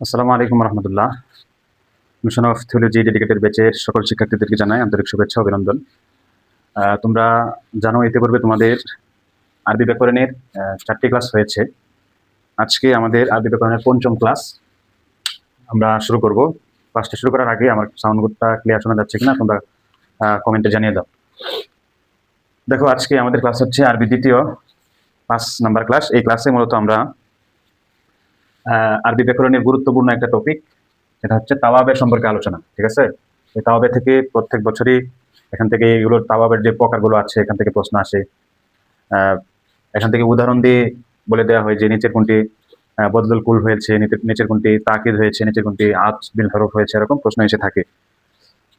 আসসালামু আলাইকুম রহমতুল্লাহ। Mission of theology dedicated ব্যাচের সকল শিক্ষার্থীদেরকে জানাই আন্তরিক শুভেচ্ছা অভিনন্দন। তোমরা জানো ইতিপূর্বে তোমাদের আরবি ব্যাকরণের 4টি ক্লাস হয়েছে। আজকে আমাদের আরবি ব্যাকরণের 5ম ক্লাস আমরা শুরু করব। ক্লাসটা শুরু করার আগে আমার সাউন্ডটা ক্লিয়ার শোনা যাচ্ছে কিনা তোমরা কমেন্টে জানিয়ে দাও। দেখো, আজকে আমাদের ক্লাস হচ্ছে আরবি দ্বিতীয় 5 নাম্বার ক্লাস। এই ক্লাসে মূলত আমরা আরবি ব্যাকরণের গুরুত্বপূর্ণ একটা টপিক, এটা হচ্ছে তাওয়াবের সম্পর্কে আলোচনা। ঠিক আছে, এই তাওয়াবে থেকে প্রত্যেক বছরই এখান থেকে এগুলোর তাওয়াবের যে প্রকারগুলো আছে এখান থেকে প্রশ্ন আসে। এখান থেকে উদাহরণ দিয়ে বলে দেওয়া হয় যে নিচের কোনটি বদলুল কুল হয়েছে, নিচের কোনটি তাকিদ হয়েছে, নিচের কোনটি আত বিল হরফ হয়েছে, এরকম প্রশ্ন এসে থাকে।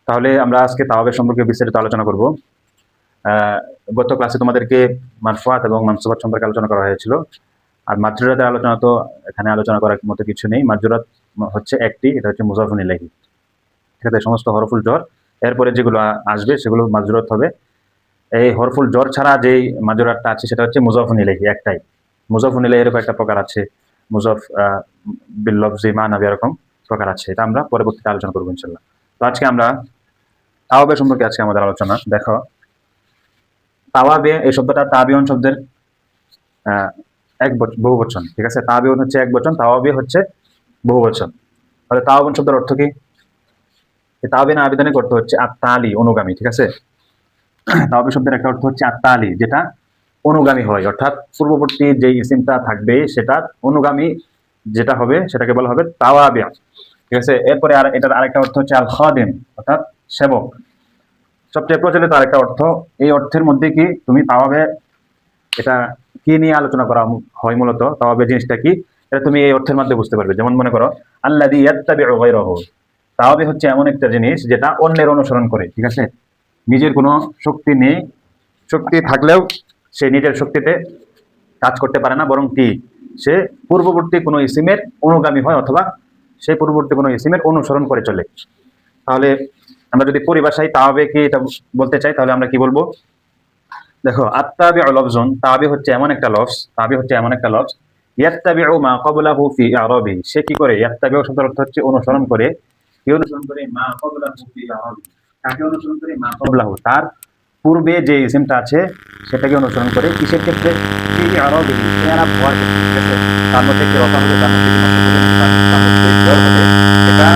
তাহলে আমরা আজকে তাওয়াবের সম্পর্কে বিস্তারিত আলোচনা করব। গত ক্লাসে তোমাদেরকে মারফুয়াত এবং মানসুবাত সম্পর্কে আলোচনা করা হয়েছিল। আর মাজরুরাতের আলোচনা তো এখানে আলোচনা করার মতো কিছু নেই। মাজরুরাত হচ্ছে একটি, এটা হচ্ছে মুজাফুন ইলাইহি। ঠিক আছে, সমস্ত হরফুল জ্বর এরপরে যেগুলো আসবে সেগুলো মাজরুরাত হবে। এই হরফুল জ্বর ছাড়া যেই মাজরুরাতটা আছে সেটা হচ্ছে মুজাফুন ইলাইহি একটাই। মুজাফুন ইলাইহি এরকম একটা প্রকার আছে, মুজাফ বিল লফজি মানাবি এরকম প্রকার আছে। এটা আমরা পরবর্তীতে আলোচনা করবো ইনশাআল্লাহ। তো আজকে আমরা তাওয়াবে সম্পর্কে আজকে আমাদের আলোচনা। দেখো, তাওয়াবে এই শব্দটা তাবিউন শব্দের বহু বচন। ঠিক আছে, তাবিউন হচ্ছে এক বচন, তাওয়াবে হচ্ছে বহু বচন। তাহলে তাওয়াবুন শব্দের অর্থ কি? তাওয়াবিন আবেদনিক অর্থ হচ্ছে আত্মালি, অনুগামী। ঠিক আছে, তাওয়াবি শব্দের একটা অর্থ হচ্ছে আত্মালি, যেটা অনুগামী হয়, অর্থাৎ পূর্ববর্তী যে ইসিমটা থাকবে সেটা অনুগামী যেটা হবে সেটাকে বলা হবে তাওয়াবিয়া। ঠিক আছে, এরপরে আর এটার আরেকটা অর্থ হচ্ছে আল খাদিম, অর্থাৎ সেবক। সবচেয়ে প্রচলিত আরেকটা অর্থ। এই অর্থের মধ্যে কি তুমি তাওয়াবে, এটা কি নিয়ে আলোচনা করা হয় মূলত, তাওয়াবে জিনিসটা কি, এটা তুমি এই অর্থের মধ্যে বুঝতে পারবে। যেমন মনে করো আল্লাযী ইয়াত্তাবিউ গায়রাহু, তাওয়াবে হচ্ছে এমন একটা জিনিস যেটা অন্যের অনুসরণ করে। ঠিক আছে, নিজের কোনো শক্তি নেই, শক্তি থাকলেও সে নিজের শক্তিতে কাজ করতে পারে না, বরং কি সে পূর্ববর্তী কোনো ইসিমের অনুগামী হয় অথবা সে পূর্ববর্তী কোনো ইসিমের অনুসরণ করে চলে। তাহলে আমরা যদি পরিভাষায় তাওয়াবে কি এটা বলতে চাই তাহলে আমরা কি বলবো? দেখো, আত্তাবিউ লফজুন, তাওয়াবি হচ্ছে এমন একটা লফজ, তাওয়াবি হচ্ছে এমন একটা লফজ, ইয়াত্তাবিউ মা ক্বাবলাহু ফি আরাবি, সে কি করে? ইয়াত্তাবিউ শব্দের অর্থ হচ্ছে অনুসরণ করে। কি অনুসরণ করে? মা ক্বাবলাহু ফি আরাবি, কাকে অনুসরণ করে? মা ক্বাবলাহু, তার পূর্বে যে ইসিমটা আছে সেটাকে অনুসরণ করে। কিসের ক্ষেত্রে? ফি আরাবি, এরাব হওয়ার ক্ষেত্রে। ঠিক আছে, তার মধ্যে কি রফা হবে, তার মধ্যে কি নসব হবে, তার মধ্যে জর হবে, এটা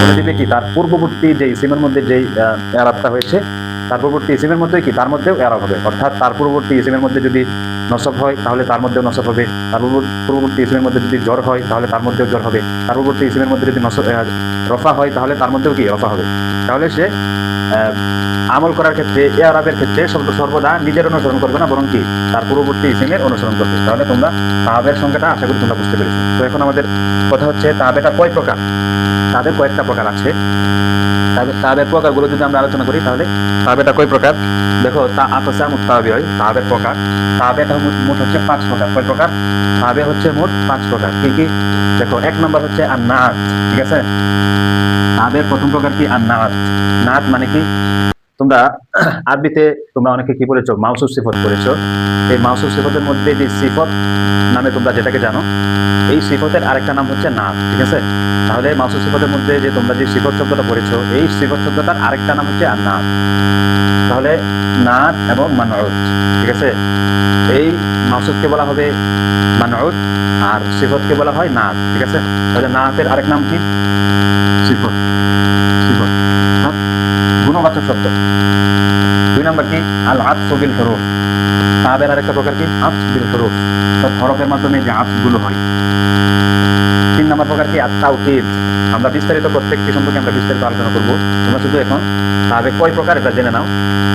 বলে দিবে কি তার পূর্ববর্তী যে ইসিমের মধ্যে যেই এরাবটা হয়েছে তার পূর্ববর্তী ইসিমের মধ্যে কি তার মধ্যেও এরাব হবে। অর্থাৎ তার পূর্ববর্তী ইসিমের মধ্যে যদি নসব হয় তাহলে তার মধ্যেও নসব হবে, তার পূর্ববর্তী ইসিমের মধ্যে যদি জ্বর হয় তাহলে তার মধ্যেও জ্বর হবে, তার পূর্ববর্তী ইসিমের মধ্যে যদি রফা হয় তাহলে তার মধ্যেও কি রফা হবে। তাহলে সে আমল করার ক্ষেত্রে, এরাবের ক্ষেত্রে সর্বদা নিজের অনুসরণ করবে না, বরং কি তার পূর্ববর্তী ইসিমের অনুসরণ করবে। তাহলে তোমরা তাওয়াবের সংখ্যাটা আশা করি তোমরা বুঝতে পেরেছো। তো এখন আমাদের কথা হচ্ছে তাওয়াবেটা কয় প্রকার। তাদের কয়েকটা প্রকার আছে। তাদের প্রকারগুলো যদি আমরা আলোচনা করি তাহলে তাওয়াবেটা কয় প্রকার। দেখো, আকসামুত তাওয়াবি হয়, তাওয়াবের প্রকার। তাওয়াবেটা মোট হচ্ছে 5 প্রকার। কয় প্রকার? তাওয়াবে হচ্ছে মোট 5 প্রকার। কি কি? দেখো, 1 নম্বর হচ্ছে আন-নাআত। ঠিক আছে, তাওয়াবের প্রথম প্রকার কি? আন-নাআত। নাআত মানে কি? তোমরা আরবিতে তোমরা অনেকে কি বলেছো? মাউসুফ সিফত করেছো। এই মাউসুফ সিফতের মধ্যে যে সিফত নামে তোমরা যেটাকে জানো, এই সিফতের আরেকটা নাম হচ্ছে নাত। ঠিক আছে, তাহলে মাউসুফ সিফতের মধ্যে যে তোমরা যে সিফত শব্দটা পড়েছো, এই সিফত শব্দটার আরেকটা নাম হচ্ছে নাত। তাহলে নাত এবং মানউত। ঠিক আছে, এই মাউসুফকে বলা হবে মানউত আর সিফতকে বলা হয় নাত। ঠিক আছে, তাহলে নাতের আরেক নাম কি? সিফত। সিফত গুণবাচক শব্দ। 2 নম্বর কি? আল আতফু বিল হুরুফ। তাওয়াবের আরেকটা প্রকার কি? আতফ বিল হুরুফ, অর্থাৎ হরফের মাধ্যমে যে আতফগুলো হয়। 3 নম্বর প্রকার কি? আত-তাওকিদ। আমরা বিস্তারিত প্রত্যেকটি সম্পর্কে আমরা বিস্তারিত আলোচনা করব। তোমরা শুধু এখন তাওয়াবে কয় প্রকার এটা জেনে নাও।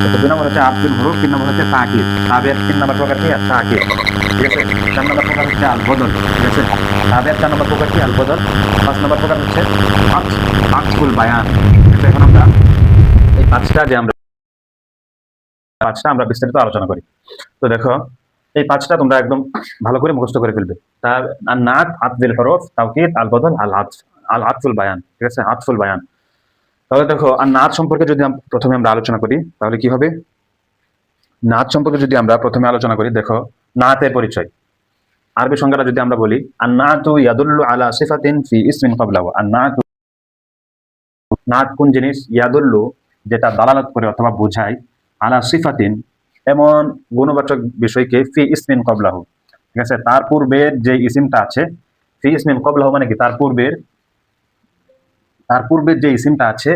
তো 2 নম্বর হচ্ছে আতফ বিল হুরুফ, 3 নম্বর হচ্ছে তাকিদ। তাওয়াবের 3 নম্বর প্রকার কি? আত-তাকিদ। ঠিক আছে, 4 নম্বর প্রকার হচ্ছে আল বদল। ঠিক আছে, তাওয়াবের 4 নম্বর প্রকার কি? আল বদল। 5 নম্বর প্রকার হচ্ছে আতফুল বায়ান। এখন আমরা এই 5টা আমরা বিস্তারিত আলোচনা করি। তো দেখো, এই 5টা তোমরা একদম ভালো করে মুখস্থ করে ফেলবে। তার নাত, আতফুল হরফ, তাওকিদ, আল বদল, আল আতফুল বায়ান। ঠিক আছে, আতফুল বায়ান। তাহলে দেখো, আর নাত সম্পর্কে যদি প্রথমে আমরা আলোচনা করি তাহলে কি হবে? নাত সম্পর্কে যদি আমরা প্রথমে আলোচনা করি, দেখো নাতের পরিচয়। আরবি সংজ্ঞাটা যদি আমরা বলি, আন-নাতু ইয়াদুল্লু আলা সিফাতিন ফি ইসমিন ক্বাবলাহু। আন-নাতু, নাত কোন জিনিস, ইয়াদুল্লু যেটা দালালাত করে অথবা বোঝায়, আলা সিফাতিন এমন গুণবাচক বিষয়কে, ফি ইসমিন ক্বাবলাহু, ঠিক আছে, তার পূর্বের যে ইসিমটা আছে, ফি ইসমিন ক্বাবলাহু মানে কি, তার পূর্বের যে ইসিমটা আছে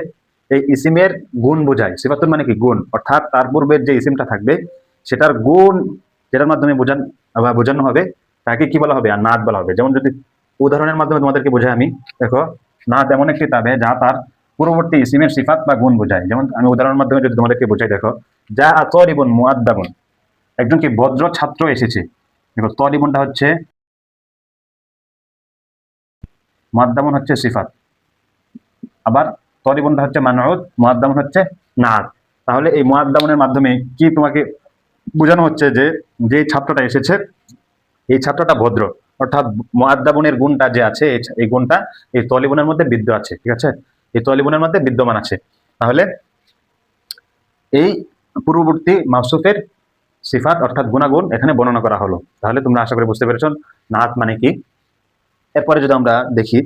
এই ইসিমের গুণ বোঝায়। সিফাতুন মানে কি, গুণ, অর্থাৎ তার পূর্বের যে ইসিমটা থাকবে সেটার গুণ যেটার মাধ্যমে বোঝানো হবে তাকে কি বলা হবে, আর নাত বলা হবে। যেমন যদি উদাহরণের মাধ্যমে তোমাদেরকে বোঝাই আমি, দেখো নাত এমন একটি তাবে যা তার পূর্ববর্তী ইসিমের সিফাত বা গুণ বোঝায়। যেমন আমি উদাহরণের মাধ্যমে যদি তোমাদেরকে বোঝাই, দেখো যা তরিবুন মুআদ্দাবুন, একজন কি ভদ্র ছাত্র এসেছে। দেখো তরিবুনটা হচ্ছে, মুআদ্দাবুন হচ্ছে সিফাত, আবার তরিবুনটা হচ্ছে মানউত, মুআদ্দাবুন হচ্ছে নাত। তাহলে এই মুআদ্দাবুনের মাধ্যমে কি তোমাকে বোঝানো হচ্ছে যে যে ছাত্রটা এসেছে এই ছাত্রটা ভদ্র, অর্থাৎ মুআদ্দাবুনের গুণটা যে আছে এই গুণটা এই তলিবুনের মধ্যে বিদ্যমান আছে, ঠিক আছে, এই তলিবুনের মধ্যে বিদ্যমান আছে। তাহলে এই পূর্ববর্তী মাওসুফের সিফাত অর্থাৎ গুণাগুণ এখানে বর্ণনা করা হলো। তাহলে তোমরা আশা করি বুঝতে পেরেছো নাত মানে কি। এরপরে যদি আমরা দেখি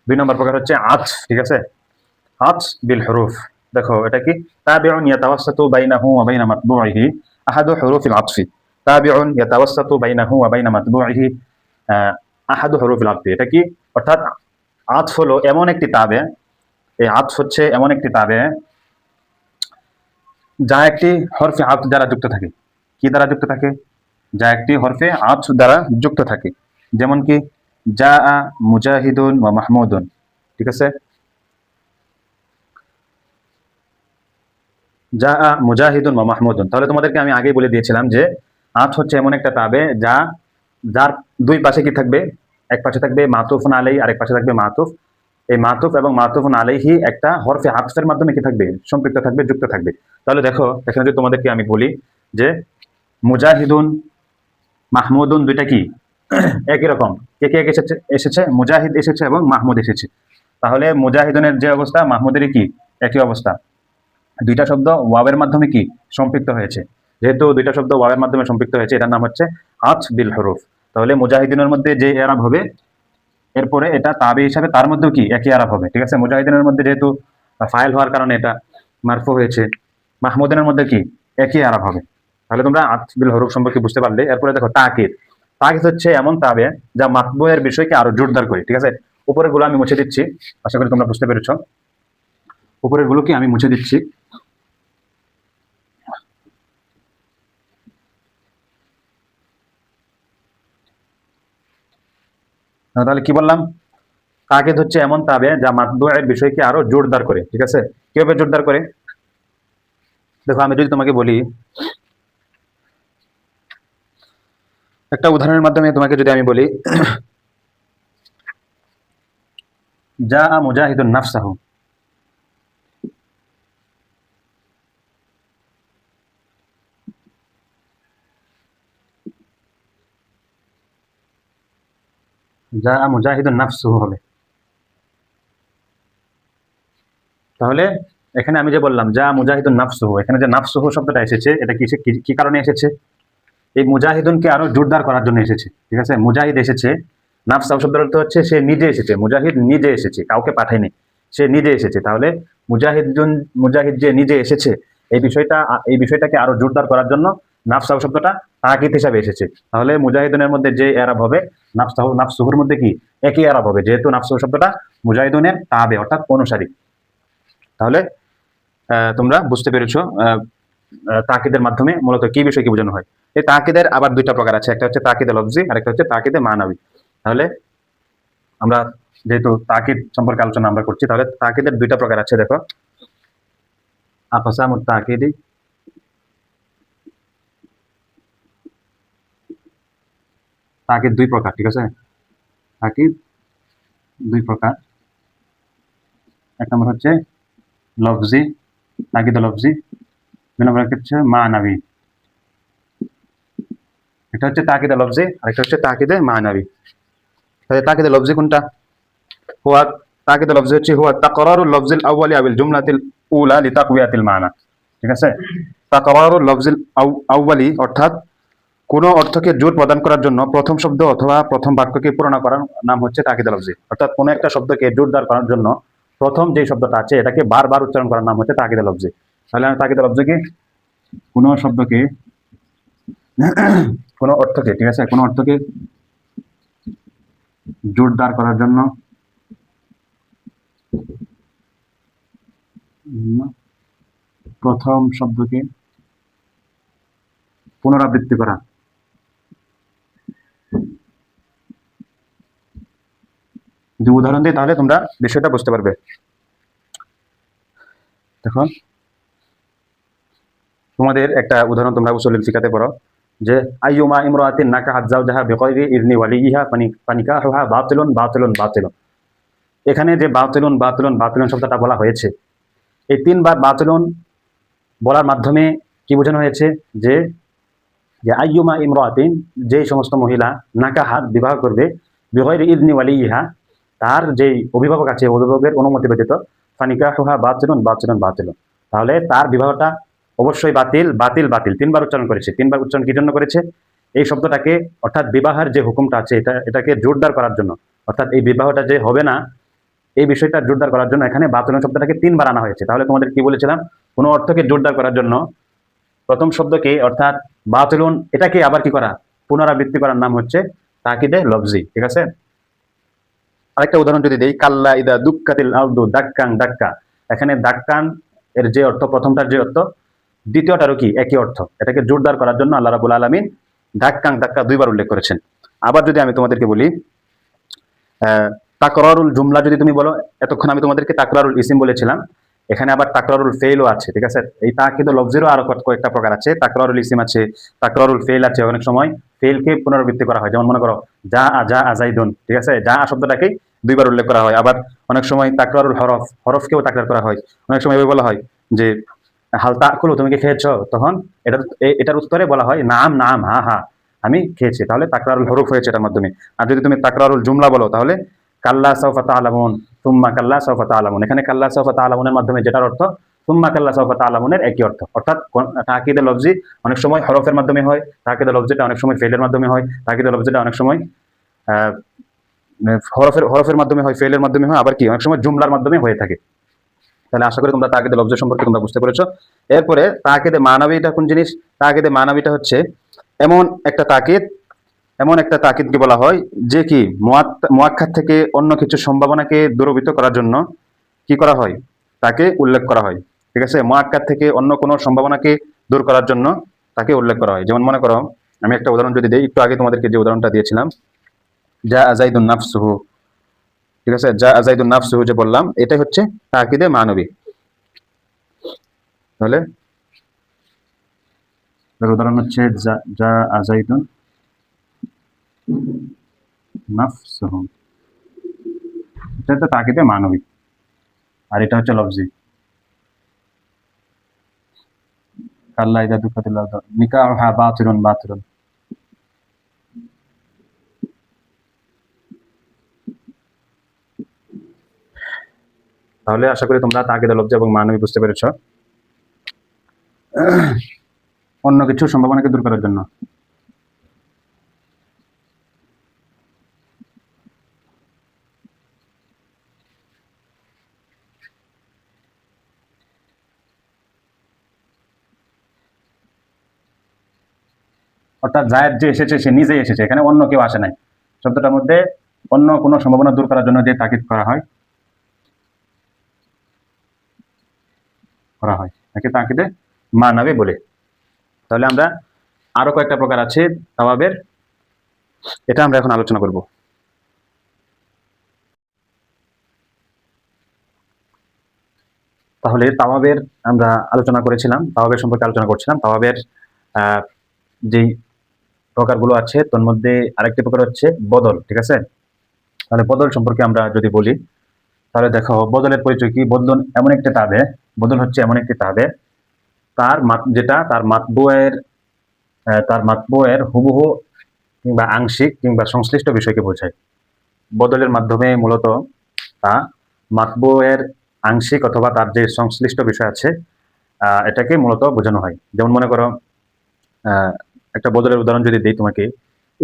2 নম্বর প্রকার হচ্ছে আতফ, ঠিক আছে, আতফ বিল হুরুফ। দেখো এটা কি, তাবিউন ইয়াতাওয়াসসাতু বাইনাহু ওয়া বাইনা মাতবুইহি আহাদু হুরুফিল আতফি। তাবিউন ইয়াতাওয়াসসাতু বাইনাহু ওয়া বাইনা মাতবুইহি আহাদু হুরুফিল আতফি। এটা কি, অর্থাৎ আতফ হলো এমন একটি তাবে, এই আতফ হচ্ছে এমন একটি তাবে যা একটি হরফে আতফ দ্বারা যুক্ত থাকে। কি দ্বারা যুক্ত থাকে, যা একটি হরফে আতফ দ্বারা যুক্ত থাকে। যেমন কি জা মুজাহিদুন ওয়া মাহমুদুন, ঠিক আছে, যা মুজাহিদুন ওয়া মাহমুদুন। তাহলে তোমাদেরকে আমি আগেই বলে দিয়েছিলাম যে আতফ হচ্ছে এমন একটা তাবে যার দুই পাশে কি থাকবে, এক পাশে থাকবে মাতুফুন আলাইহি আর এক পাশে থাকবে মাতুফ। এই মাতুফ এবং মাতুফুন আলাইহি একটা হরফে আতফের মাধ্যমে কি থাকবে, সম্পৃক্ত থাকবে, যুক্ত থাকবে। তাহলে দেখো এখানে যদি তোমাদেরকে আমি বলি যে মুজাহিদুন মাহমুদুন দুইটা কি একই রকম, কে কে এসেছে, মুজাহিদ এসেছে এবং মাহমুদ এসেছে। তাহলে মুজাহিদুনের যে অবস্থা মাহমুদেরই কি একই অবস্থা। দুইটা শব্দ ওয়াবের মাধ্যমে কি সম্পৃক্ত হয়েছে, যেহেতু দুইটা শব্দ ওয়াবের মাধ্যমে সম্পৃক্ত হয়েছে এটার নাম হচ্ছে আতফ বিল হুরুফ। তাহলে মুজাহিদিনের মধ্যে যে এরাব হবে এরপরে এটা তাবে হিসাবে তার মধ্যেও কি একই এরাব হবে, ঠিক আছে। মুজাহিদিনের মধ্যে যেহেতু ফাইল হওয়ার কারণে এটা মারফু হয়েছে, মাহমুদিনের মধ্যে কি একই এরাব হবে। তাহলে তোমরা আতফ বিল হুরুফ সম্পর্কে বুঝতে পারলে। এরপরে দেখো তাকিদ। তাকিদ হচ্ছে এমন তাবে যা মাতবুয়ের বিষয়কে আরো জোরদার করে, ঠিক আছে। উপরের গুলো আমি মুছে দিচ্ছি, আশা করি তোমরা বুঝতে পেরেছো। উপরের গুলোকে আমি মুছে দিচ্ছি। তাহলে কি বললাম, তাকিদ হচ্ছে এমন তাবে যা মাতবুয়ের বিষয়কে আরো জোরদার করে, ঠিক আছে। কিভাবে জোরদার করে, দেখো আমি যদি তোমাকে বলি, একটা উদাহরণের মাধ্যমে তোমাকে যদি আমি বলি যা মুজাহিদুন নাফসাহু, যা মুজাহিদুন নাফসুহু হবে। তাহলে এখানে আমি যে বললাম যা মুজাহিদুন নাফসুহু, এখানে যে নাফসুহু শব্দটা এসেছে এটা কি কারণে এসেছে, এই মুজাহিদুনকে আরো জোরদার করার জন্য এসেছে, ঠিক আছে। মুজাহিদ এসেছে, নাফসাহু শব্দের অর্থ হচ্ছে সে নিজে এসেছে, মুজাহিদ নিজে এসেছে, কাউকে পাঠায়নি, সে নিজে এসেছে। তাহলে মুজাহিদ যে নিজে এসেছে এই বিষয়টাকে আরো জোরদার করার জন্য নাফসাহু শব্দটা তাকিদ হিসাবে এসেছে। তাহলে মুজাহিদুনের মধ্যে যে এরাব হবে নাফসুহুর মধ্যে কি একই এরাব হবে, যেহেতু নাফসুহু শব্দটা মুজাহিদুনের তাবে অর্থাৎ অনুসারী। তাহলে তোমরা বুঝতে পেরেছো তাকিদের মাধ্যমে মূলত কি বিষয়কে বোঝানো হয়। এই তাকিদের আবার দুইটা প্রকার আছে, একটা হচ্ছে তাকিদে লফজি আর একটা হচ্ছে তাকিদে মানাবী। তাহলে আমরা যেহেতু তাকিদ সম্পর্কে আলোচনা আমরা করছি, তাহলে তাকিদের দুইটা প্রকার আছে। দেখো আকসামুত তাকিদি, তাকিদ দুই প্রকার, ঠিক আছে। তাকিদ দুই প্রকার, এক নম্বর হচ্ছে লফজি, তাকিদে লফজি, দুই নম্বর হচ্ছে মানাবী। এটা হচ্ছে তাকিদে লফজি আর একটা হচ্ছে তাকিদে মানাবী। তাহলে তাকিদে লফজি কোনটা, হুয়া তাকিদে লফজি হচ্ছে হুয়া তাকরারুল লফজিল আউয়ালি আবিল জুমলাতিল উলা লিতাকওয়িয়াতিল মানা, ঠিক আছে। তাকরারুল লফজিল আউয়ালি অর্থাৎ কোনো অর্থকে জোর প্রদান করার জন্য প্রথম শব্দ অথবা প্রথম বাক্যকে পূরণ করার নাম হচ্ছে তাকিদ লফজি। অর্থাৎ কোনো একটা শব্দকে জোরদার করার জন্য প্রথম যে শব্দটা আছে এটাকে বারবার উচ্চারণ করার নাম হচ্ছে তাকিদ লফজি। তাহলে তাকিদ লফজি কি কোনো শব্দকে কোনো অর্থকে, ঠিক আছে, কোনো অর্থকে জোরদার করার জন্য প্রথম শব্দকে পুনরাবৃত্তি করা। যদি উদাহরণ দিই তাহলে তোমরা বিষয়টা বুঝতে পারবে। দেখো তোমাদের একটা উদাহরণ তোমরা উসুলুল ফিকাতে পড়ো যে আইয়ুমা ইমরাতিন নাকাহাত যাওজাহা বিগাইরি ইযনি ওয়ালিয়িহা ফানিকাহুহা বাতিলুন বাতিলুন বাতিলুন। এখানে যে বাতিলুন বাতিলুন বাতিলুন শব্দটা বলা হয়েছে, এই তিনবার বাতিলুন বলার মাধ্যমে কি বোঝানো হয়েছে যে আইয়ুমা ইমরাতিন, যে সমস্ত মহিলা নাকাহাত বিবাহ করবে বিগাইরি ইযনি ওয়ালিয়িহা, তার যে অভিভাবক আছে অভিভাবকের অনুমতি ব্যতীত, ফানিকাহুহা বাতিলুন বাতিলুন বাতিলুন, তাহলে তার বিবাহটা অবশ্যই বাতিল বাতিল বাতিল। তিনবার উচ্চারণ করেছে। তিনবার উচ্চারণ কি জন্য করেছে? এই শব্দটাকে, অর্থাৎ বিবাহের যে হুকুমটা আছে এটাকে জোরদার করার জন্য, অর্থাৎ এই বিবাহটা যে হবে না এই বিষয়টা জোরদার করার জন্য এখানে বাতিলুন শব্দটাকে তিনবার আনা হয়েছে। তাহলে তোমাদের কি বলেছিলাম, কোনো অর্থকে জোরদার করার জন্য প্রথম শব্দকে অর্থাৎ বাতিলুন এটাকে আবার কি করা, পুনরাবৃত্তি করার নাম হচ্ছে তাকিদে লফজি। ঠিক আছে, আরেকটা উদাহরণ যদি দেই, কাল্লা ইদা দুক্কাতিল আরদু দাক্কান দাক্কা। এখানে দাক্কান এর যে অর্থ, প্রথমটার যে অর্থ, দ্বিতীয়টারও কি একই অর্থ। এটাকে জোরদার করার জন্য আল্লাহ রাব্বুল আলামিন দাক্কান দাক্কা দুইবার উল্লেখ করেছেন। আবার যদি আমি তোমাদেরকে বলি তাকরারুল জুমলা, যদি তুমি বলো, এতক্ষণ আমি তোমাদেরকে তাকরারুল ইসিম বলেছিলাম, এখানে আবার তাকরারুল ফেইলও আছে। ঠিক আছে, এই তাকিদ লফজিরও আরো কয়েকটা প্রকার আছে। তাকরারুল ইসিম আছে, তাকরারুল ফেইল আছে। অনেক সময় ফেইলকে পুনরাবৃত্তি করা হয়, যেমন মনে করো যা আজা আজাইদুন, ঠিক আছে, যা শব্দটাকে দুইবার উল্লেখ করা হয়। আবার অনেক সময় তাকরারুল হরফ, হরফকেও তাকরার করা হয়। অনেক সময় এভাবে বলা হয় যে হাল তাকুলু, তুমি কি খেয়েছো, তখন এটার উত্তরে বলা হয় নাম নাম, হা হা, আমি খেয়েছি। তাহলে তাকরারুল হরফ হয়েছে এটার মাধ্যমে। আর যদি তুমি তাকরারুল জুমলা বলো তাহলে কাল্লা সাউফা তা'লামুন, সুম্মা কাল্লা সাউফা তা'লামুন। এখানে কাল্লা সাউফা তা'লামুনের মাধ্যমে যেটার অর্থ সুম্মা কাল্লা সাউফা তা'লামুনের একই অর্থ। অর্থাৎ তাকিদে লফজি অনেক সময় হরফের মাধ্যমে হয়, তাকিদে লফজিটা অনেক সময় ফেলের মাধ্যমে হয়, তাকিদে লফজিটা অনেক সময় হরফের মাধ্যমে হয়, ফেলের মাধ্যমে হয়, আবার কি অনেক সময় জুমলার মাধ্যমে হয়ে থাকে। তাহলে আশা করি তোমরা তাকিদে লফজ সম্পর্কে তোমরা বুঝতে পেরেছো। এরপরে তাকিদে মানাবিটা কোন জিনিস? তাকিদে মানাবিটা হচ্ছে এমন একটা তাকিদ, এমন একটা তাকিদকে বলা হয় যে কি মুআক্কাদ থেকে অন্য কিছু সম্ভাবনাকে দূরীভূত করার জন্য কি করা হয়, তাকে উল্লেখ করা হয়। ঠিক আছে, মুআক্কাদ থেকে অন্য কোনো সম্ভাবনাকে দূর করার জন্য তাকে উল্লেখ করা হয়। যেমন মনে করো, আমি একটা উদাহরণ যদি দিই, একটু আগে তোমাদেরকে যে উদাহরণটা দিয়েছিলাম, যা আজাইদুন নাফসুহু, ঠিক আছে, যা আজাইদুন নাফসুহু যে বললাম, এটাই হচ্ছে তাকিদে মানবী। তাহলে উদাহরণ হচ্ছে যা আজাইদুন নাফসুহু, এটা তো তাকিদে মানবী, আর এটা হচ্ছে লফজি। কাল্লা ইযা দুক্কাতিল আরদু নিকাহুহা বাতিলুন বাতিলুন। তাহলে আশা করি তোমরা তাকিদে লফজি এবং মানবী বুঝতে পেরেছো। অন্য কিছু সম্ভাবনাকে দূর করার জন্য। অর্থাৎ জায়েদ যে এসেছে সে নিজেই এসেছে, এখানে অন্য কেউ আসে নাই। শব্দটার মধ্যে অন্য কোনো সম্ভাবনা দূর করার জন্য যে তাকিদ করা হয় তাকে তাকিদে মানাবে বলে। তাহলে আমরা আরো কয়েকটা প্রকার আছে তাওয়াবের, এটা আমরা এখন আলোচনা করব। তাহলে তাওয়াবের আমরা আলোচনা করেছিলাম, তাওয়াবের সম্পর্কে আলোচনা করছিলাম। তাওয়াবের যেই প্রকারগুলো আছে তার মধ্যে আরেকটি প্রকার হচ্ছে বদল। ঠিক আছে, তাহলে বদল সম্পর্কে আমরা যদি বলি, তাহলে দেখো বদলের পরিচয় কি। বদল এমন একটি তাবে, বদল হচ্ছে এমন একটি তাবে যেটা তার মাতবুয়ের হুবহু কিংবা আংশিক কিংবা সংশ্লিষ্ট বিষয়কে বোঝায়। বদলের মাধ্যমে মূলত তা মাতবুয়ের আংশিক অথবা তার যে সংশ্লিষ্ট বিষয় আছে এটাকে মূলত বোঝানো হয়। যেমন মনে করো একটা বদলের উদাহরণ যদি দিই তোমাকে,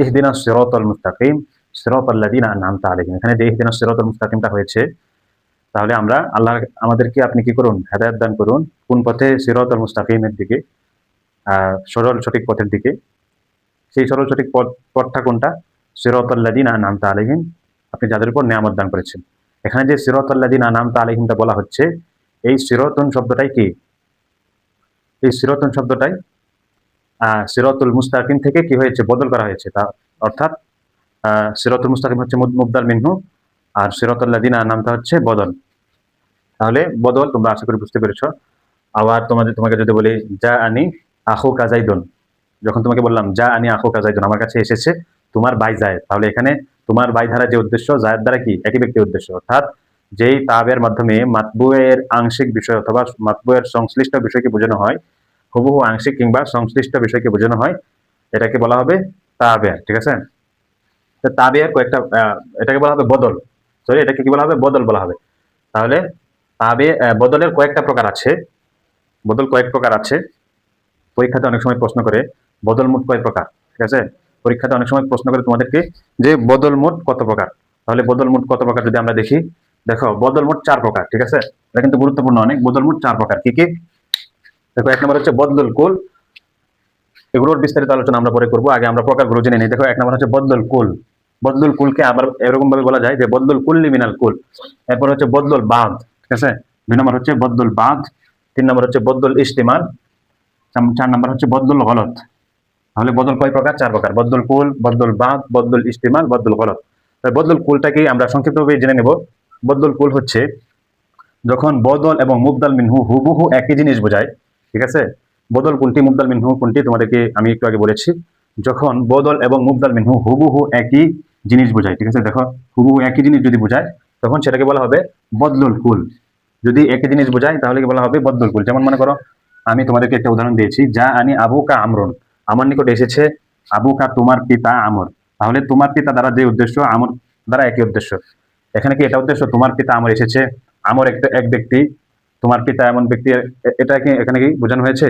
ইহদিনাস সিরাতাল মুস্তাকিম সিরাতাল লাযিনা আন'আমতা আলাইহিম, এখানে যে ইহদিনাস সিরাতাল মুস্তাকিমটা হয়েছে, তাহলে আমরা আল্লাহ আমাদেরকে আপনি কি করুন, হেদায়েত দান করুন কোন পথে, সিরাতাল মুস্তাকিমের দিকে, সরল সঠিক পথের দিকে। সেই সরল সঠিক পথটা কোনটা? সিরাতাল লাযিনা আন'আমতা আলাইহিম, আপনি যাদের উপর নিয়ামত দান করেছেন। এখানে যে সিরাতাল লাযিনা আন'আমতা আলাইহিমটা বলা হচ্ছে, এই সিরাতুন শব্দটাই কি, এই সিরাতুন শব্দটাই সিরাতুল মুস্তাকিম থেকে কি হয়েছে, বদল করা হয়েছে। তা অর্থাৎ সিরাতুল মুস্তাকিম হচ্ছে মুবদাল মিনহু, আর সিরাতাল লাযিনা আন'আমতা হচ্ছে বদল। তাহলে বদল তোমরা আশা করি বুঝতে পেরেছো। আবার তোমাকে যদি বলি যা আনি আখুকা যাইদুন, যখন তোমাকে বললাম যা আনি আখুকা যাইদুন, আমার কাছে এসেছে তোমার ভাই জায়েদ, তাহলে এখানে তোমার ভাই দ্বারা যে উদ্দেশ্য, জায়েদ দ্বারা কি একই ব্যক্তির উদ্দেশ্য, অর্থাৎ যেই তাবের মাধ্যমে মাতবুয়ের আংশিক বিষয় অথবা মাতবুয়ের সংশ্লিষ্ট বিষয়কে বোঝানো হয়, হুবহু আংশিক কিংবা সংশ্লিষ্ট বিষয়কে বোঝানো হয়, এটাকে বলা হবে তাবে। ঠিক আছে, তো তাবের কয়েকটা এটাকে বলা হবে বদল, সরি এটাকে কি বলা হবে, বদল বলা হবে। তাহলে তাবে বদলের কয়েকটা প্রকার আছে, বদল কয়েক প্রকার আছে। পরীক্ষাতে অনেক সময় প্রশ্ন করে বদল মোট কয় প্রকার, ঠিক আছে, পরীক্ষাতে অনেক সময় প্রশ্ন করে তোমাদেরকে যে বদল মোট কত প্রকার। তাহলে বদল মোট কত প্রকার যদি আমরা দেখি, দেখো বদল মোট 4 প্রকার। ঠিক আছে, এটা কিন্তু গুরুত্বপূর্ণ অনেক। বদল মোট 4 প্রকার, কি কি? দেখো, এক নম্বর হচ্ছে বদলুল কুল, এগুলোর বিস্তারিত আলোচনা আমরা পরে করবো, আগে আমরা প্রকারগুলো জেনে নিই। দেখো, এক নম্বর হচ্ছে বদলুল কুল। বদলুল কুলকে আবার এরকম ভাবে বলা যায় যে বদলুল কুল্লি মিনাল কুল। এরপর হচ্ছে বদলুল বাদ, ঠিক আছে, 2 নম্বর হচ্ছে বদলুল বাদ, 3 নম্বর হচ্ছে বদলুল ইস্তেমাল, 4 নম্বর হচ্ছে বদলুল গলত। তাহলে বদল কয় প্রকার? 4 প্রকার, বদলুল কুল, বদলুল বাদ, বদলুল ইস্তেমাল, বদলুল গলত। বদলুল কুলটাকে আমরা সংক্ষিপ্তভাবে জেনে নেব। বদলুল কুল হচ্ছে যখন বদল এবং মুবদাল মিনহু হুবহু একই জিনিস বোঝায়। ঠিক আছে, বদল কোনটি, মুবদাল মিনহু কোনটি, তোমাদেরকে আমি একটু আগে বলেছি। যখন বদল এবং মুবদাল মিনহু হুবহু একই জিনিস বোঝায়, ঠিক আছে, দেখো হুবহু একই জিনিস যদি বোঝায় তখন সেটাকে বলা হবে বদলুল কুল। যদি একই জিনিস বোঝায় তাহলে কি বলা হবে বদলুল কুল। যেমন মনে করো, আমি তোমাদেরকে একটা উদাহরণ দিয়েছি, যা আনি আবুকা আমরুন, আমার নিকট এসেছে আবুকা তোমার পিতা আমর। তাহলে তোমার পিতা দ্বারা যে উদ্দেশ্য, আমর দ্বারা একই উদ্দেশ্য। এখানে কি এটা উদ্দেশ্য, তোমার পিতা আমর এসেছে, আমর এক ব্যক্তি, তোমার পিতা এমন ব্যক্তি, এটা কি এখানে কি বোঝানো হয়েছে?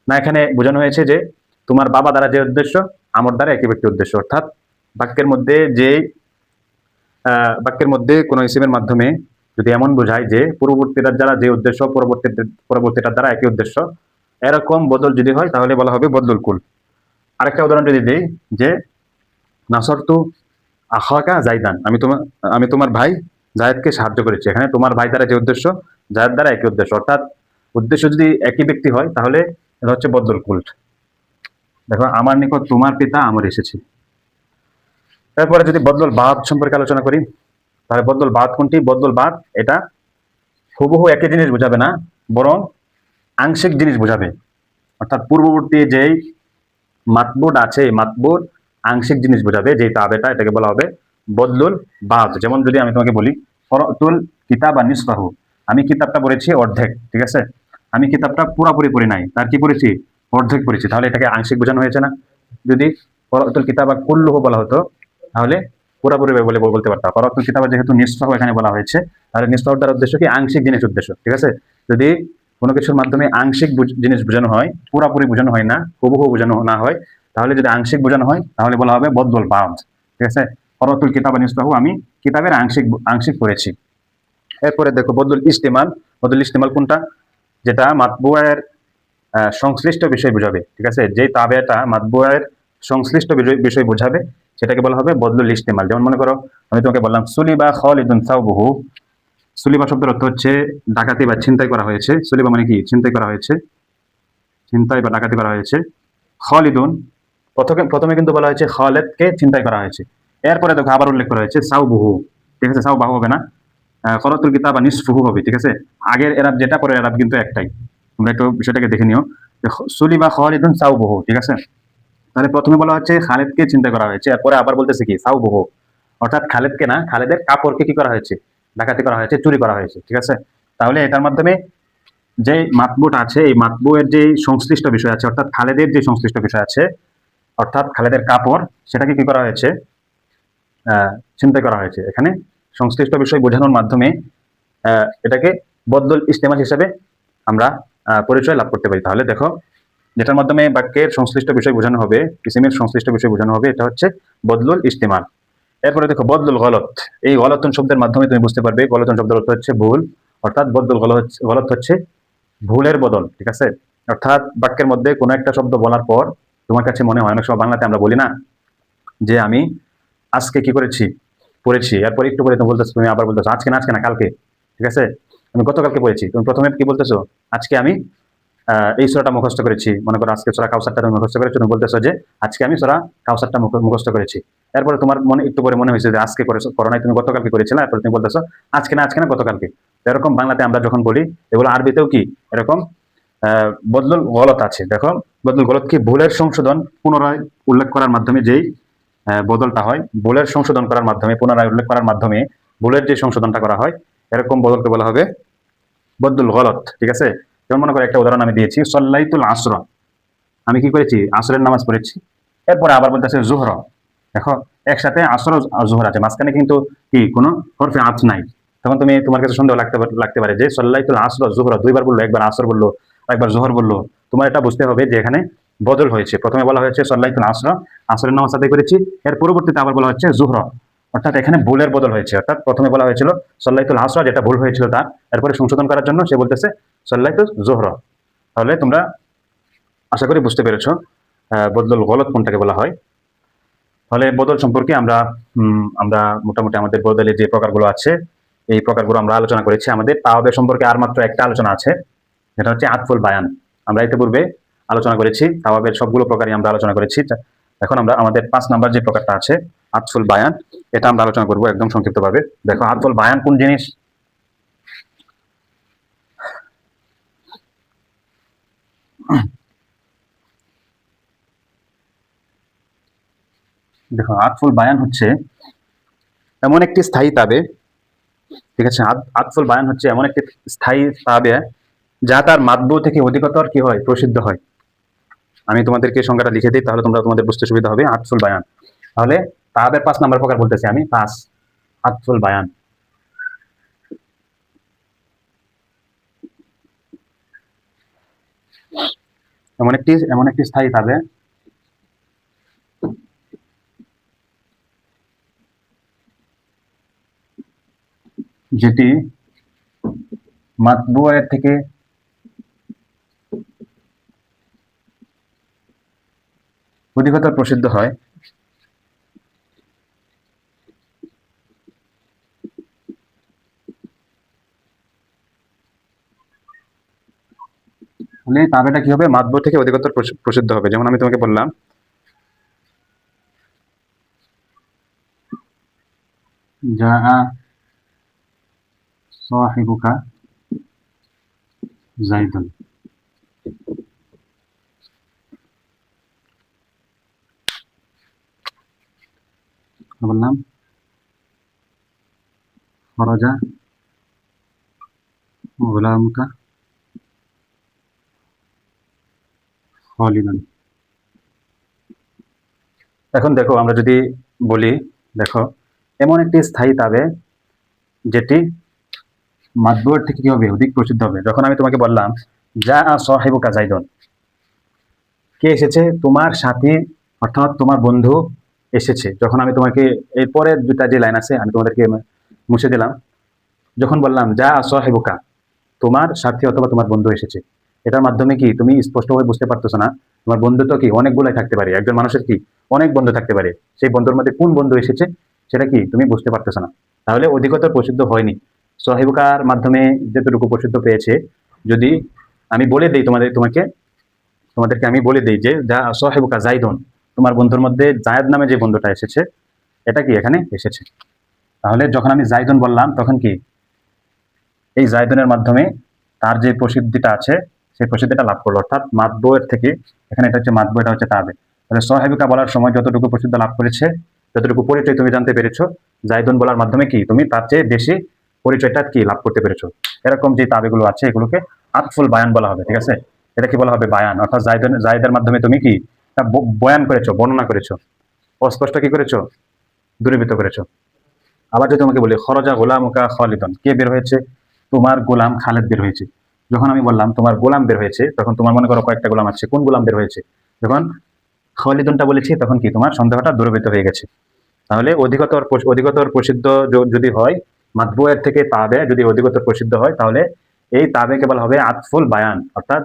না, এখানে বোঝানো হয়েছে যে তোমার বাবা দ্বারা যে উদ্দেশ্য, আমর দ্বারা একই ব্যক্তি উদ্দেশ্য। অর্থাৎ বাক্যের মধ্যে যে বাক্যের মধ্যে কোনো ইসিমের মাধ্যমে যদি এমন বোঝায় যে পূর্ববর্তীটার দ্বারা যে উদ্দেশ্য, পরবর্তীটার দ্বারা একই উদ্দেশ্য, এরকম বদল যদি হয় তাহলে বলা হবে বদলুল কুল। আরেকটা উদাহরণ যদি দিই, যে নাসরতু আখাকা জাইদান, আমি তোমার ভাই জায়েদকে সাহায্য করেছি। এখানে তোমার ভাই দ্বারা যে উদ্দেশ্য, জায়েদ দ্বারা একই উদ্দেশ্য। অর্থাৎ উদ্দেশ্য যদি একই ব্যক্তি হয় তাহলে এটা হচ্ছে বদলুল কুল। দেখো, আমার নিকট তোমার পিতা আমর এসেছে। এরপরে যদি বদলুল বাদ সম্পর্কে আলোচনা করি, তাহলে বদলুল বাদ কোনটি? বদলুল বাদ এটা হুবহু একই জিনিস বোঝাবে না, বরং আংশিক জিনিস বোঝাবে। অর্থাৎ পূর্ববর্তী যেই মাতবুর আছে, এই মাতবুর আংশিক জিনিস বোঝাবে, যে তাবেটা, এটাকে বলা হবে বদলুল বাদ। যেমন যদি আমি তোমাকে বলি ফরাতুল কিতাব নিসফাহু, আমি কিতাবটা পড়েছি অর্ধেক, ঠিক আছে, আমি কিতাবটা পুরোপুরি পড়ি নাই, তার কি পড়েছি? অর্ধেক পড়েছি। তাহলে এটাকে আংশিক বোঝানো হয়েছে না? যদি ফরাতুল কিতাব কুল্লুহু বলা হতো তাহলে পুরোপুরি বলে বলতে পারতাম। ফরাতুল কিতাব যেহেতু নিসফাহু এখানে বলা হয়েছে, তাহলে নিসফাহুর দ্বারা উদ্দেশ্য কি? আংশিক জিনিস উদ্দেশ্য, ঠিক আছে। যদি কোনো কিছুর মাধ্যমে আংশিক জিনিস বোঝানো হয়, পুরোপুরি বোঝানো হয় না, হুবহু বোঝানো না হয়, তাহলে যদি আংশিক বোঝানো হয় তাহলে বলা হবে বদলুল বাদ, ঠিক আছে। ফরাতুল কিতাব নিসফাহু, আমি কিতাবের আংশিক পড়েছি। এরপরে দেখো বদলুল ইস্তেমাল। বদলুল ইস্তেমাল কোনটা? যেটা মাতবুয়ের সংশ্লিষ্ট বিষয় বোঝাবে, ঠিক আছে, যে তাবেটা মাতবুয়ের সংশ্লিষ্ট বিষয় বোঝাবে, সেটাকে বলা হবে বদলুল ইস্তেমাল। যেমন মনে করো, আমি তোমাকে বললাম সুলিবা খালিদুন সাওবুহু, সুলিবা শব্দের অর্থ হচ্ছে ডাকাতি বা ছিনতাই করা হয়েছে। সুলিবা মানে কি? ছিনতাই করা হয়েছে, ছিনতাই বা ডাকাতি করা হয়েছে। খালিদুন, প্রথমে কিন্তু বলা হয়েছে খালেদকে ছিনতাই করা হয়েছে, এরপরে দেখো আবার উল্লেখ করা হয়েছে সাওবুহু, ঠিক আছে, সাওবাহু হবে না, ফরাতুল কিতাব নিসফুহু হবে, ঠিক আছে। আগের এরাব যেটা, পরের এরাব কিন্তু একটাই। তোমরা একটু বিষয়টাকে দেখে নিও। সুলিবা খালিদুন সাওবুহু, ঠিক আছে। তাহলে প্রথমে বলা হচ্ছে খালেদকে চিন্তা করা হয়েছে, এরপরে আবার বলতেছে কি সাওবুহু, অর্থাৎ খালেদকে না, খালেদের কাপড়কে কি করা হয়েছে? ডাকাতি করা হয়েছে, চুরি করা হয়েছে, ঠিক আছে। তাহলে এটার মাধ্যমে যে মাতবুট আছে, এই মাতবুয়ের যে সংশ্লিষ্ট বিষয় আছে, অর্থাৎ খালেদের যে সংশ্লিষ্ট বিষয় আছে, অর্থাৎ খালেদের কাপড়, সেটাকে কি করা হয়েছে? চিন্তা করা হয়েছে। এখানে সংশ্লিষ্ট বিষয় বোঝানোর মাধ্যমে এটাকে বদলুল ইস্তেমাল হিসেবে আমরা পরিচয় লাভ করতে পারি। তাহলে দেখো, যেটার মাধ্যমে বাক্যের সংশ্লিষ্ট বিষয় বোঝানো হবে, ইসিমের সংশ্লিষ্ট বিষয় বোঝানো হবে, এটা হচ্ছে বদলুল ইস্তেমাল। এরপরে দেখো বদলুল গলত। এই গলতন শব্দের মাধ্যমে তুমি বুঝতে পারবে গলতন শব্দের অর্থ হচ্ছে ভুল, অর্থাৎ বদলুল গলত হচ্ছে ভুলের বদল, ঠিক আছে। অর্থাৎ বাক্যের মধ্যে কোনো একটা শব্দ বলার পর তোমার কাছে মনে হয়, অনেক সময় বাংলাতে আমরা বলি না যে আমি আজকে কি করেছি, পড়েছি, এরপর একটু পরে তুমি বলতেছো, তুমি আবার বলতেছো আজকে না, আজকে না কালকে, ঠিক আছে, আমি গতকালকে পড়েছি। তুমি প্রথমে কি বলতেছো, আজকে আমি এই সূরাটা মুখস্থ করেছি, মনে করো আজকে সূরা কাউসারটা তুমি মুখস্থ করেছো, তুমি বলতেছো যে আজকে আমি সূরা কাউসারটা মুখস্থ করেছি। এরপরে তোমার মনে একটু পরে মনে হয়েছে যে আজকে করেছো, করো নাই, তুমি গতকালকে করেছিলে, এরপর তুমি বলতেছো আজকে না, আজকে না গতকালকে। এরকম বাংলাতে আমরা যখন বলি, এগুলো আরবিতেও কি এরকম বদলুল গলত আছে। দেখো বদলুল গলত কি, ভুলের সংশোধন পুনরায় উল্লেখ করার মাধ্যমে যেই বদলটা হয়, ভুলের সংশোধন করার মাধ্যমে, পুনরায় উল্লেখ করার মাধ্যমে ভুলের যে সংশোধনটা করা হয়, এরকম বদলকে বলা হবে বদলুল গলত, ঠিক আছে। যেমন মনে করো একটা উদাহরণ আমি দিয়েছি, সল্লাইতুল আসর, আমি কি করেছি, আসরের নামাজ পড়েছি। এরপরে আবার বলতেছে জোহর। দেখো একসাথে আসর আর জোহর আছে, মাঝখানে কিন্তু কি কোনো হরফে আঁচ নাই। তখন তুমি, তোমার কাছে সন্দেহ লাগতে পারে যে সল্লাইতুল আসর জোহর দুইবার বললো, একবার আসর বললো, একবার জোহর বললো। তোমার এটা বুঝতে হবে যে এখানে বদল হয়েছে। প্রথমে বলা হয়েছে সল্লাইতুল আসর, আসরের নামাজ আদায় করেছি, এর পরবর্তীতে আবার বলা হচ্ছে জোহর, অর্থাৎ এখানে ভুলের বদল হয়েছে। অর্থাৎ প্রথমে বলা হয়েছিল সল্লাইতুল আসর, যেটা ভুল হয়েছিল তার, এরপরে সংশোধন করার জন্য সে বলতেছে সল্লাইতুল জোহর। তাহলে তোমরা আশা করি বুঝতে পেরেছো বদল গলত কোনটাকে বলা হয়। তাহলে বদল সম্পর্কে আমরা আমরা মোটামুটি আমাদের বদলের যে প্রকারগুলো আছে, এই প্রকারগুলো আমরা আলোচনা করেছি। আমাদের তাওয়াবের সম্পর্কে আর মাত্র একটা আলোচনা আছে, যেটা হচ্ছে আতফুল বায়ান। আমরা ইতিপূর্বে আলোচনা করেছি, তাওয়াবের সবগুলো প্রকারই আমরা আলোচনা করেছি। এখন আমরা আমাদের 5 নাম্বার যে প্রকারটা আছে আতফুল বায়ান, এটা আমরা আলোচনা করবো একদম সংক্ষিপ্তভাবে। দেখো আতফুল বায়ান কোন জিনিস। দেখো আতফুল বায়ান হচ্ছে এমন একটি স্থায়ী তাবে, ঠিক আছে। আতফুল বায়ান হচ্ছে এমন একটি স্থায়ী তাবে যা তার মাতবু থেকে অধিকতর কি হয়, প্রসিদ্ধ হয়। আমি তোমাদেরকে সংজ্ঞাটা লিখে দিই, তাহলে তোমাদের বুঝতে সুবিধা হবে। আতফুল বায়ান, তাহলে তাবের 5 নাম্বার প্রকার বলতেছি আমি, 5 আতফুল বায়ান। এমন একটি স্থায়ী তাবে যেটি মাতবুয়ের থেকে অধিকতর প্রসিদ্ধ হয়। তাহলে তাবেটা কি হবে, মাতবু থেকে অধিকতর প্রসিদ্ধ হবে। যেমন আমি তোমাকে বললাম যা সাহিবুকা জাইদুন, বললাম খরজা গোলামুকা খালিদান। এখন দেখো আমরা যদি বলি, দেখো এমন একটি স্থায়ী তাবে যেটি মাতবুয়ের থেকে কি হবে, অধিক প্রসিদ্ধ হবে। যখন আমি তোমাকে বললাম যা সাহিবুকা জাইদুন, কে এসেছে, তোমার সাথী অর্থাৎ তোমার বন্ধু এসেছে। যখন আমি তোমাকে এরপরে দুটা যে লাইন আছে আমি তোমাদেরকে মুছে দিলাম, যখন বললাম যা সাহিবুকা, তোমার সাথী অথবা তোমার বন্ধু এসেছে, এটার মাধ্যমে কি তুমি স্পষ্টভাবে বুঝতে পারতেছো না তোমার বন্ধু তো কি অনেকগুলাই থাকতে পারে, একজন মানুষের কি অনেক বন্ধু থাকতে পারে, সেই বন্ধুর মধ্যে কোন বন্ধু এসেছে সেটা কি তুমি বুঝতে পারতেছো না। তাহলে অধিকতর প্রসিদ্ধ হয়নি। সাহিবুকার মাধ্যমে যেটুকু প্রসিদ্ধ পেয়েছে, যদি আমি বলে দিই তোমাদেরকে আমি বলে দিই যে যা সাহিবুকা জাইদুন, তোমার বন্ধুর মধ্যে জায়েদ নামে যে বন্ধুটা এসেছে, এটা কি এখানে এসেছে। তাহলে যখন আমি জাইদুন বললাম, তখন কি এই জাইদুনের মাধ্যমে তার যে প্রসিদ্ধিটা আছে সেই প্রসিদ্ধিটা লাভ করলো, অর্থাৎ মাতবুয়ের থেকে, এখানে এটা হচ্ছে মাতবু, এটা হচ্ছে তাবে। তাহলে সাহিবিকা বলার সময় যতটুকু প্রসিদ্ধ লাভ করেছে, যতটুকু পরিচয় তুমি জানতে পেরেছো, জাইদুন বলার মাধ্যমে কি তুমি তার চেয়ে বেশি পরিচয়টা কি লাভ করতে পেরেছো। এরকম যে তাবেগুলো আছে এগুলোকে আতফুল বায়ান বলা হবে, ঠিক আছে। এটা কি বলা হবে, বায়ান, অর্থাৎ জাইদের মাধ্যমে তুমি কি বয়ান করেছো, বর্ণনা করেছো, অস্পষ্ট কি করেছো, দূরীভূত করেছো। আবার যদি তোমাকে বলি খরজা গোলামুকা খালিদন, কে বের হয়েছে, তোমার গোলাম খালেদ বের হয়েছে। যখন আমি বললাম তোমার গোলাম বের হয়েছে, তখন তোমার মনে করো কয়েকটা গোলাম আছে, কোন গোলাম বের হয়েছে? যখন খালিদুনটা বলেছি তখন কি তোমার সন্দেহটা দূরীভূত হয়ে গেছে। তাহলে অধিকতর প্রসিদ্ধ যদি হয়, মাতবুয়ের থেকে তাবে যদি অধিকতর প্রসিদ্ধ হয়, তাহলে এই তাবেকে বলা হবে আতফুল বায়ান, অর্থাৎ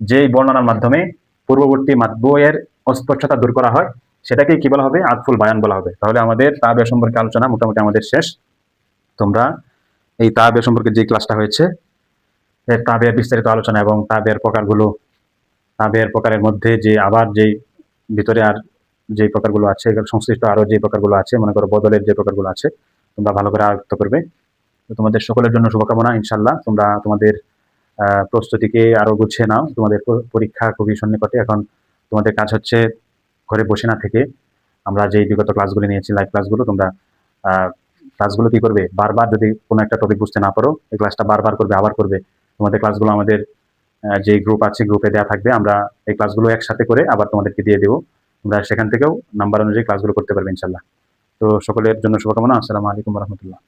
যেই বর্ণনার মাধ্যমে পূর্ববর্তী মাতবুয়ের অস্পষ্টতা দূর করা হয় সেটাকেই কি বলা হবে? আতফুল বায়ান বলা হবে। তাহলে আমাদের তাবে সম্পর্কে আলোচনা মোটামুটি আমাদের শেষ। তোমরা এই তাবে সম্পর্কে যে ক্লাসটা হয়েছে, এর তাবের বিস্তারিত আলোচনা এবং তাবের প্রকারগুলো, তাবের প্রকারের মধ্যে যে আবার যেই ভিতরে আর যে প্রকারগুলো আছে, এগুলো সংশ্লিষ্ট আরো যে প্রকারগুলো আছে, মনে করো বদলের যে প্রকারগুলো আছে, তোমরা ভালো করে আয়ত্ত করবে। তো তোমাদের সকলের জন্য শুভকামনা। ইনশাল্লাহ তোমরা তোমাদের প্রস্তুতিকে আরো গুছিয়ে নাও। তোমাদের পরীক্ষা খুবই সন্নিকটে। এখন তোমাদের কাজ হচ্ছে ঘরে বসে না থেকে আমরা যে বিগত ক্লাসগুলো নিয়েছি, লাইভ ক্লাসগুলো, তোমরা ক্লাসগুলো কি করবে? বারবার যদি কোনো একটা টপিক বুঝতে না পারো, এই ক্লাসটা বারবার করবে, আবার করবে। তোমাদের ক্লাসগুলো আমাদের যে গ্রুপ আছে, গ্রুপে দেওয়া থাকবে। আমরা এই ক্লাসগুলো একসাথে করে আবার তোমাদেরকে দিয়ে দেবো। তোমরা সেখান থেকেও নাম্বার অনুযায়ী ক্লাসগুলো করতে পারবে ইনশাল্লাহ। তো সকলের জন্য শুভকামনা। আসসালামু আলাইকুম রহমতুল্লাহ।